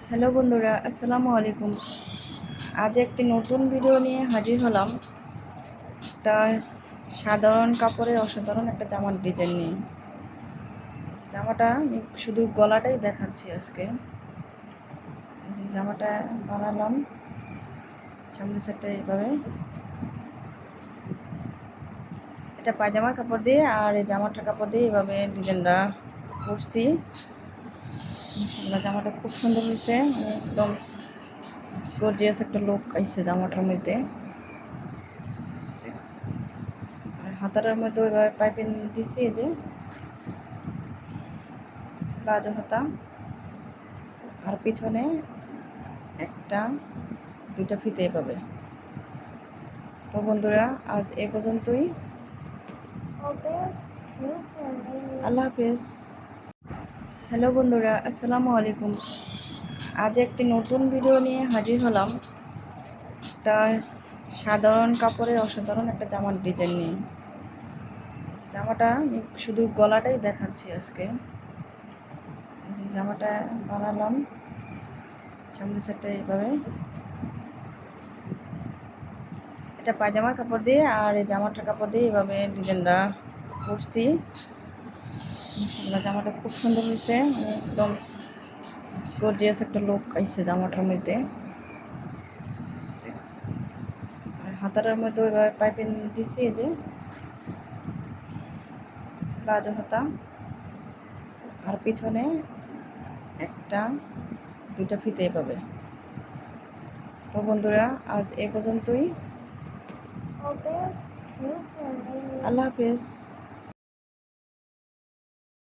Hello বন্ধুরা, আসসালামু আলাইকুম। আজ একটি নতুন ভিডিও নিয়ে হাজির হলাম। একটা সাধারণ কাপড়ে অসাধারণ একটা জামার ডিজাইন নিয়ে। জামাটা আমি শুধু গলাটাই দেখাচ্ছি আজকে। যে জামাটা বানালাম সামনের সাইডটা এইভাবে, এটা পায়জামার কাপড় দিয়ে আর এই জামাটার কাপড় দিয়ে এইভাবে ডিজাইনটা করছি। জামাটা খুব সুন্দর হয়েছে, একদম গর্জিয়াস একটা লুক আইছে জামাটার মধ্যে। হাতাটার মধ্যে ওইভাবে পাইপিং দিছি, এই যে প্লাজো হাতা, আর পিছনে একটা দুইটা ফিতে পাবে। তো বন্ধুরা, আজ এ পর্যন্তই। আল্লাহ হাফেজ। হ্যালো বন্ধুরা, আসসালামু আলাইকুম। আজ একটি নতুন ভিডিও নিয়ে হাজির হলাম। একটা সাধারণ কাপড়ে অসাধারণ একটা জামার ডিজাইন নিয়ে। জামাটা আমি শুধু গলাটাই দেখাচ্ছি আজকে। যে জামাটা বানালাম সামনের সাইডটা এইভাবে, এটা পায়জামার কাপড় দিয়ে আর এই জামাটার কাপড় দিয়ে এইভাবে ডিজাইনটা করছি। জামাটা খুব সুন্দর হয়েছে, একদম গর্জিয়াস একটা লুক আইছে জামাটার মধ্যে। হাতাটার মধ্যে ওইভাবে পাইপিং দিছি, এই যে প্লাজো হাতা, আর পিছনে একটা দুইটা ফিতে পাবে। তো বন্ধুরা, আজ এ পর্যন্তই। আল্লাহ হাফেজ।